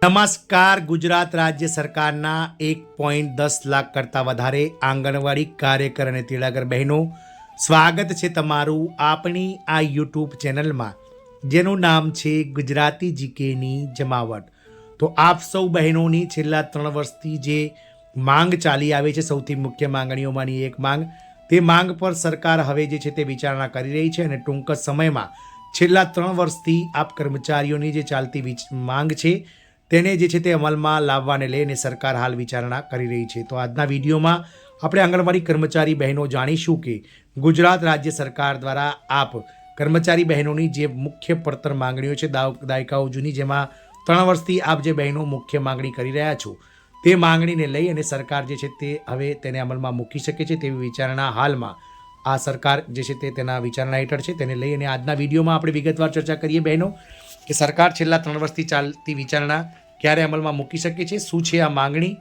નમસ્કાર. ગુજરાત રાજ્ય સરકારના 1.10 લાખ કરતાં વધારે આંગણવાડી કાર્યકર અને તેડાગર બહેનો, સ્વાગત છે તમારું આપણી આ યુટ્યુબ ચેનલમાં, જેનું નામ છે ગુજરાતી જીકેની જમાવટ. તો આપ સૌ બહેનોની છેલ્લા 3 વર્ષથી જે માંગ ચાલી આવે છે, સૌથી મુખ્ય માંગણીઓમાંની એક માંગ, તે માંગ પર સરકાર હવે જે છે તે વિચારણા કરી રહી છે અને ટૂંક જ સમયમાં છેલ્લા 3 વર્ષથી આપ કર્મચારીઓની જે ચાલતી માંગ છે તેને જે છે તે અમલમાં લાવવાને લઈને સરકાર હાલ વિચારણા કરી રહી છે. તો આજના વિડીયોમાં આપણે આંગણવાડી કર્મચારી બહેનો જાણીશું કે ગુજરાત રાજ્ય સરકાર દ્વારા આપ કર્મચારી બહેનોની જે મુખ્ય પડતર માંગણીઓ છે દાયકાઓ જૂની, જેમાં 3 વર્ષથી આપ જે બહેનો મુખ્ય માંગણી કરી રહ્યા છો તે માંગણીને લઈ અને સરકાર જે છે તે હવે તેને અમલમાં મૂકી શકે છે તેવી વિચારણા હાલમાં આ સરકાર જે છે તે તેના વિચારણા હેઠળ છે. તેને લઈ અને આજના વિડીયોમાં આપણે વિગતવાર ચર્ચા કરીએ બહેનો કે સરકાર છેલ્લા 3 વર્ષથી ચાલતી વિચારણા ક્યારે અમલમાં મૂકી શકે છે, શું છે આ માંગણી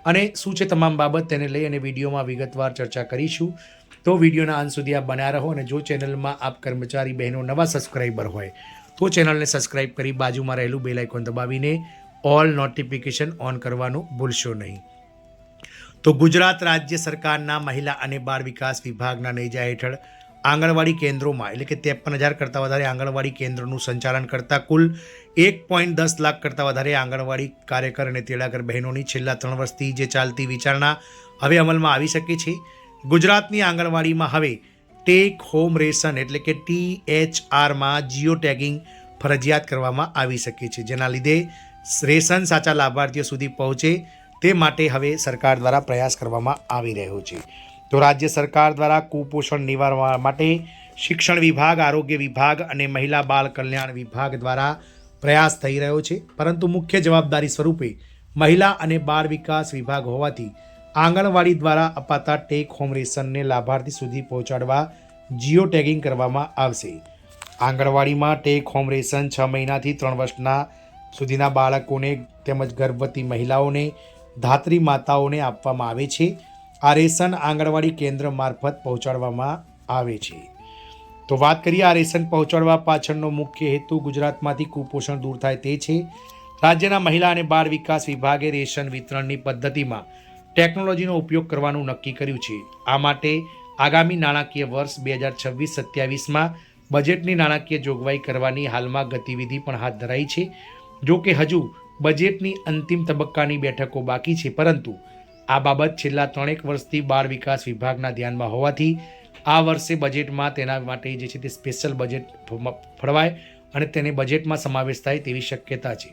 અને શું છે તમામ બાબત, તેને લઈ અને વિડીયોમાં વિગતવાર ચર્ચા કરીશું. તો વિડીયોના અંત સુધી આપ બન્યા રહો અને જો ચેનલમાં આપ કર્મચારી બહેનો નવા સબસ્ક્રાઈબર હોય તો ચેનલને સબસ્ક્રાઈબ કરી બાજુમાં રહેલું બેલ આઇકોન દબાવીને ઓલ નોટિફિકેશન ઓન કરવાનું ભૂલશો નહીં. તો ગુજરાત રાજ્ય સરકારના મહિલા અને બાળ વિકાસ વિભાગના નેજા હેઠળ આંગણવાડી કેન્દ્રોમાં એટલે કે 53,000 કરતાં વધારે આંગણવાડી કેન્દ્રોનું સંચાલન કરતા કુલ 1.10 લાખ કરતાં વધારે આંગણવાડી કાર્યકર અને તેડાગર બહેનોની છેલ્લા 3 વર્ષથી જે ચાલતી વિચારણા હવે અમલમાં આવી શકે છે. ગુજરાતની આંગણવાડીમાં હવે ટેક હોમ રેશન એટલે કે THRમાં જીઓ ટેગિંગ ફરજિયાત કરવામાં આવી શકે છે, જેના લીધે રેશન સાચા લાભાર્થીઓ સુધી પહોંચે તે માટે હવે સરકાર દ્વારા પ્રયાસ કરવામાં આવી રહ્યો છે. તો રાજ્ય સરકાર દ્વારા કુપોષણ નિવારવા માટે શિક્ષણ વિભાગ, આરોગ્ય વિભાગ અને મહિલા બાળ કલ્યાણ વિભાગ દ્વારા પ્રયાસ થઈ રહ્યો છે, પરંતુ મુખ્ય જવાબદારી સ્વરૂપે મહિલા અને બાળ વિકાસ વિભાગ હોવાથી આંગણવાડી દ્વારા અપાતા ટેક હોમ રેશનને લાભાર્થી સુધી પહોંચાડવા જીઓ ટેગિંગ કરવામાં આવશે. આંગણવાડીમાં ટેક હોમ રેશન 6 મહિનાથી 3 વર્ષના સુધીના બાળકોને તેમજ ગર્ભવતી મહિલાઓને, ધાત્રી માતાઓને આપવામાં આવે છે. આ રેશન આંગણવાડી કેન્દ્ર મારફત પહોંચાડવામાં આવે છે. તો વાત કરીએ આ રેશન પહોંચાડવા પાછળનો મુખ્ય હેતુ ગુજરાતમાંથી કુપોષણ દૂર થાય તે છે. રાજ્યના મહિલા અને બાળ વિકાસ વિભાગે રેશન વિતરણની પદ્ધતિમાં ટેકનોલોજીનો ઉપયોગ કરવાનું નક્કી કર્યું છે. આ માટે આગામી નાણાકીય વર્ષ 2026-27માં બજેટની નાણાકીય જોગવાઈ કરવાની હાલમાં ગતિવિધિ પણ હાથ ધરાઈ છે. જો કે હજુ બજેટની અંતિમ તબક્કાની બેઠકો બાકી છે, પરંતુ આ બાબત છેલ્લા 3 વર્ષથી બાળ વિકાસ વિભાગના ધ્યાનમાં હોવાથી આ વર્ષે બજેટમાં તેના માટે જે છે તે સ્પેશિયલ બજેટ ફળવાય અને તેને બજેટમાં સમાવેશ થાય તેવી શક્યતા છે.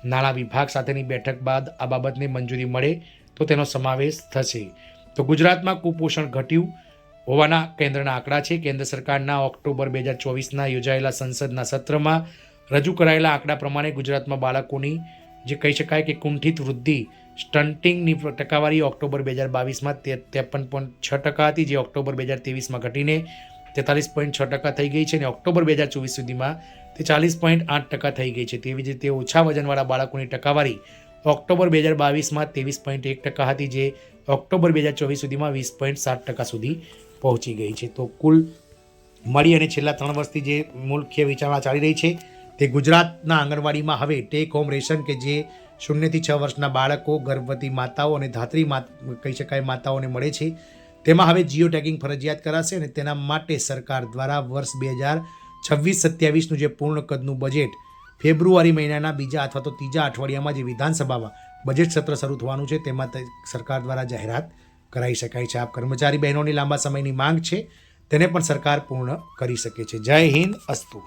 નાણાં વિભાગ સાથેની બેઠક બાદ આ બાબતને મંજૂરી મળે તો તેનો સમાવેશ થશે. તો ગુજરાતમાં કુપોષણ ઘટ્યું હોવાના કેન્દ્રના આંકડા છે. કેન્દ્ર સરકારના ઓક્ટોબર 2024ના યોજાયેલા સંસદના સત્રમાં રજૂ કરાયેલા આંકડા પ્રમાણે ગુજરાતમાં બાળકોની જે કહી શકાય કે કુંઠિત વૃદ્ધિ સ્ટન્ટિંગની ટકાવારી ઓક્ટોબર 2022માં 53.6% હતી, જે ઓક્ટોબર 2023માં ઘટીને 43.6% થઈ ગઈ છે અને ઓક્ટોબર 2024 સુધીમાં તે 40.8% થઈ ગઈ છે. તેવી જ રીતે ઓછા વજનવાળા બાળકોની ટકાવારી ઓક્ટોબર 2022માં 23.1% હતી, જે ઓક્ટોબર 2024 સુધીમાં 20.7% સુધી પહોંચી ગઈ છે. તો કુલ મળી અને છેલ્લા 3 વર્ષથી જે મુખ્ય વિચારણા ચાલી રહી છે તે ગુજરાતના આંગણવાડીમાં હવે ટેક હોમ રેશન કે જે 0 થી 6 વર્ષના બાળકો, ગર્ભવતી માતાઓ અને ધાત્રી કહી શકાય માતાઓને મળે છે, તેમાં હવે જીઓ ટેગિંગ ફરજિયાત કરાશે અને તેના માટે સરકાર દ્વારા વર્ષ 2026-27નું જે પૂર્ણ કદનું બજેટ ફેબ્રુઆરી મહિનાના 2જા અથવા તો 3જા અઠવાડિયામાં જે વિધાનસભામાં બજેટ સત્ર શરૂ થવાનું છે તેમાં સરકાર દ્વારા જાહેરાત કરાઈ શકાય છે. આપ કર્મચારી બહેનોની લાંબા સમયની માંગ છે તેને પણ સરકાર પૂર્ણ કરી શકે છે. જય હિન્દ, અસ્તુ.